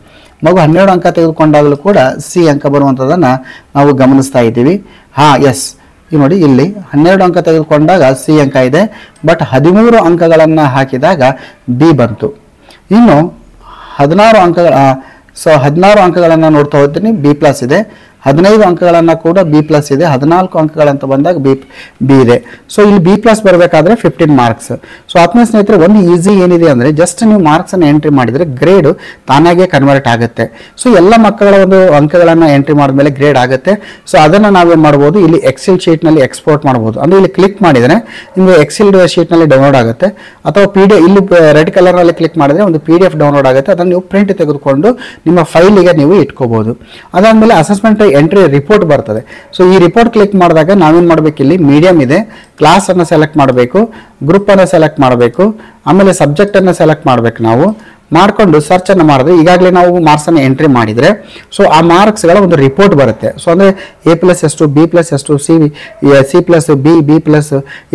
ಮಗು 12 ಅಂಕ ತೆಗೆದುಕೊಂಡಾಗಲೂ ಕೂಡ C ಅಂಕ ಬರುವಂಥದ್ದನ್ನು ನಾವು ಗಮನಿಸ್ತಾ ಇದ್ದೀವಿ. ಎಸ್ ಈ ನೋಡಿ ಇಲ್ಲಿ 12 ಅಂಕ ತೆಗೆದುಕೊಂಡಾಗ C ಅಂಕ ಇದೆ. ಬಟ್ 13 ಅಂಕಗಳನ್ನು ಹಾಕಿದಾಗ B ಬಂತು. ಇನ್ನು 16 ಅಂಕಗಳನ್ನು ನೋಡ್ತಾ ಹೋಗ್ತೀನಿ B+ ಇದೆ. 15 ಅಂಕಗಳನ್ನು ಕೂಡ B+ ಇದೆ. 14 ಅಂಕಗಳಂತ ಬಂದಾಗ B ಇದೆ. ಸೊ ಇಲ್ಲಿ B+ ಬರಬೇಕಾದ್ರೆ 15 ಮಾರ್ಕ್ಸ್. ಸೊ ಆತ್ಮೀಯ ಸ್ನೇಹಿತರೆ, ಒಂದು ಈಸಿ ಏನಿದೆ ಅಂದರೆ ಜಸ್ಟ್ ನೀವು ಮಾರ್ಕ್ಸನ್ನು ಎಂಟ್ರಿ ಮಾಡಿದರೆ ಗ್ರೇಡ್ ತಾನಾಗೆ ಕನ್ವರ್ಟ್ ಆಗುತ್ತೆ. ಸೊ ಎಲ್ಲ ಮಕ್ಕಳ ಒಂದು ಅಂಕಗಳನ್ನು ಎಂಟ್ರಿ ಮಾಡಿದ್ಮೇಲೆ ಗ್ರೇಡ್ ಆಗುತ್ತೆ. ಸೊ ಅದನ್ನು ನಾವೇನು ಮಾಡ್ಬೋದು, ಇಲ್ಲಿ ಎಕ್ಸೆಲ್ ಶೀಟ್ನಲ್ಲಿ ಎಕ್ಸ್ಪೋರ್ಟ್ ಮಾಡ್ಬೋದು. ಅಂದರೆ ಇಲ್ಲಿ ಕ್ಲಿಕ್ ಮಾಡಿದರೆ ನಿಮಗೆ ಎಕ್ಸೆಲ್ ಶೀಟ್ನಲ್ಲಿ ಡೌನ್ಲೋಡ್ ಆಗುತ್ತೆ. ಅಥವಾ ಇಲ್ಲಿ ರೆಡ್ ಕಲರ್ನಲ್ಲಿ ಕ್ಲಿಕ್ ಮಾಡಿದರೆ ಒಂದು PDF ಡೌನ್ಲೋಡ್ ಆಗುತ್ತೆ. ಅದನ್ನು ನೀವು ಪ್ರಿಂಟ್ ತೆಗೆದುಕೊಂಡು ನಿಮ್ಮ ಫೈಲಿಗೆ ನೀವು ಇಟ್ಕೋಬಹುದು. ಅದಾದಮೇಲೆ ಅಸೆಸ್ಮೆಂಟ್ ಎಂಟ್ರಿ ರಿಪೋರ್ಟ್ ಬರ್ತದೆ. ಸೊ ಈ ರಿಪೋರ್ಟ್ ಕ್ಲಿಕ್ ಮಾಡಿದಾಗ ನಾವೇನು ಮಾಡಬೇಕು, ಇಲ್ಲಿ ಮೀಡಿಯಂ ಇದೆ, ಕ್ಲಾಸ್ ಅನ್ನು ಸೆಲೆಕ್ಟ್ ಮಾಡಬೇಕು, ಗ್ರೂಪ್ ಅನ್ನು ಸೆಲೆಕ್ಟ್ ಮಾಡಬೇಕು, ಆಮೇಲೆ ಸಬ್ಜೆಕ್ಟ್ ಅನ್ನು ಸೆಲೆಕ್ಟ್ ಮಾಡಬೇಕು. ನಾವು ಮಾಡಿಕೊಂಡು ಸರ್ಚ್ ಅನ್ನು ಮಾಡಿದ್ರೆ ಈಗಾಗಲೇ ನಾವು ಮಾರ್ಕ್ಸ್ ಅನ್ನು ಎಂಟ್ರಿ ಮಾಡಿದರೆ ಸೊ ಆ ಮಾರ್ಕ್ಸ್ಗಳ ಒಂದು ರಿಪೋರ್ಟ್ ಬರುತ್ತೆ. ಸೊ ಅಂದರೆ A+ ಎಷ್ಟು, B+ ಎಷ್ಟು, C+, B+,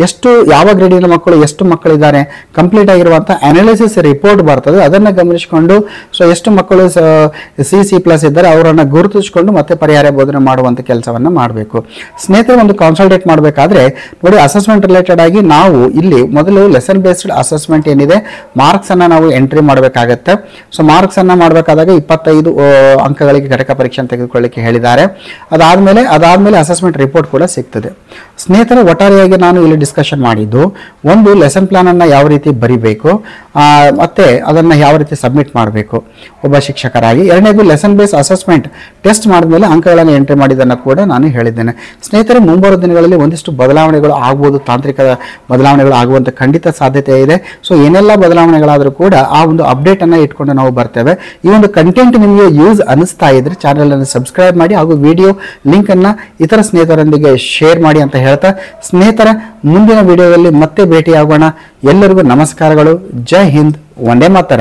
ಎಷ್ಟು ಯಾವ ಗ್ರೇಡಿನ ಮಕ್ಕಳು ಎಷ್ಟು ಮಕ್ಕಳಿದ್ದಾರೆ ಕಂಪ್ಲೀಟ್ ಆಗಿರುವಂಥ ಅನಾಲಿಸಿಸ್ ರಿಪೋರ್ಟ್ ಬರ್ತದೆ. ಅದನ್ನು ಗಮನಿಸಿಕೊಂಡು ಸೊ ಎಷ್ಟು ಮಕ್ಕಳು C+ ಇದ್ದಾರೆ ಅವರನ್ನು ಗುರುತಿಸಿಕೊಂಡು ಮತ್ತೆ ಪರಿಹಾರ ಬೋಧನೆ ಮಾಡುವಂಥ ಕೆಲಸವನ್ನು ಮಾಡಬೇಕು. ಸ್ನೇಹಿತರೆ, ಒಂದು ಕಾನ್ಸಲ್ಟೇಟ್ ಮಾಡಬೇಕಾದ್ರೆ ನೋಡಿ ಅಸೆಸ್ಮೆಂಟ್ ರಿಲೇಟೆಡ್ ಆಗಿ ನಾವು ಇಲ್ಲಿ ಮೊದಲು ಲೆಸನ್ ಬೇಸ್ಡ್ ಅಸೆಸ್ಮೆಂಟ್ ಏನಿದೆ ಮಾರ್ಕ್ಸನ್ನು ನಾವು ಎಂಟ್ರಿ ಮಾಡಬೇಕಾಗುತ್ತೆ. ಸೊ ಮಾರ್ಕ್ಸ್ ಅನ್ನ ಮಾಡಬೇಕಾದಾಗ 25 ಅಂಕಗಳಿಗೆ ಘಟಕ ಪರೀಕ್ಷೆ ತೆಗೆದುಕೊಳ್ಳಿಕ್ಕೆ ಹೇಳಿದ್ದಾರೆ. ಅದಾದ್ಮೇಲೆ ಅಸೆಸ್ಮೆಂಟ್ ರಿಪೋರ್ಟ್ ಕೂಡ ಸಿಗ್ತದೆ. ಸ್ನೇಹಿತರೆ, ಒಟ್ಟಾರೆಯಾಗಿ ನಾನು ಇಲ್ಲಿ ಡಿಸ್ಕಷನ್ ಮಾಡಿದ್ದು ಒಂದು ಲೆಸನ್ ಪ್ಲಾನ್ ಅನ್ನ ಯಾವ ರೀತಿ ಬರಿಬೇಕು, ಮತ್ತೆ ಅದನ್ನ ಯಾವ ರೀತಿ ಸಬ್ಮಿಟ್ ಮಾಡಬೇಕು ಒಬ್ಬ ಶಿಕ್ಷಕರಾಗಿ. ಎರಡನೇದು ಲೆಸನ್ ಬೇಸ್ ಅಸೆಸ್ಮೆಂಟ್ ಟೆಸ್ಟ್ ಮಾಡಿದ್ಮೇಲೆ ಅಂಕಗಳನ್ನು ಎಂಟ್ರಿ ಮಾಡಿದ್ದನ್ನು ಕೂಡ ನಾನು ಹೇಳಿದ್ದೇನೆ. ಸ್ನೇಹಿತರೆ, ಮುಂಬರುವ ದಿನಗಳಲ್ಲಿ ಒಂದಿಷ್ಟು ಬದಲಾವಣೆಗಳು ಆಗ್ಬೋದು, ತಾಂತ್ರಿಕ ಬದಲಾವಣೆಗಳು ಆಗುವಂತ ಖಂಡಿತ ಸಾಧ್ಯತೆ ಇದೆ. ಸೊ ಏನೆಲ್ಲ ಬದಲಾವಣೆಗಳಾದರೂ ಕೂಡ ಆ ಒಂದು ಅಪ್ಡೇಟ್ ಅನ್ನ ಇಟ್ಕೊಂಡು ನಾವು ಬರ್ತೇವೆ. ಈ ಒಂದು ಕಂಟೆಂಟ್ ನಿಮಗೆ ಯೂಸ್ ಅನಿಸ್ತಾ ಇದ್ರೆ ಚಾನೆಲ್ ಅನ್ನು ಸಬ್ಸ್ಕ್ರೈಬ್ ಮಾಡಿ ಹಾಗೂ ವಿಡಿಯೋ ಲಿಂಕ್ ಅನ್ನ ಇತರ ಸ್ನೇಹಿತರೊಂದಿಗೆ ಶೇರ್ ಮಾಡಿ ಅಂತ ಹೇಳ್ತಾ, ಸ್ನೇಹಿತರ ಮುಂದಿನ ವಿಡಿಯೋದಲ್ಲಿ ಮತ್ತೆ ಭೇಟಿಯಾಗೋಣ. ಎಲ್ಲರಿಗೂ ನಮಸ್ಕಾರಗಳು. ಜೈ ಹಿಂದ್, ವಂದೇ ಮಾತರಂ.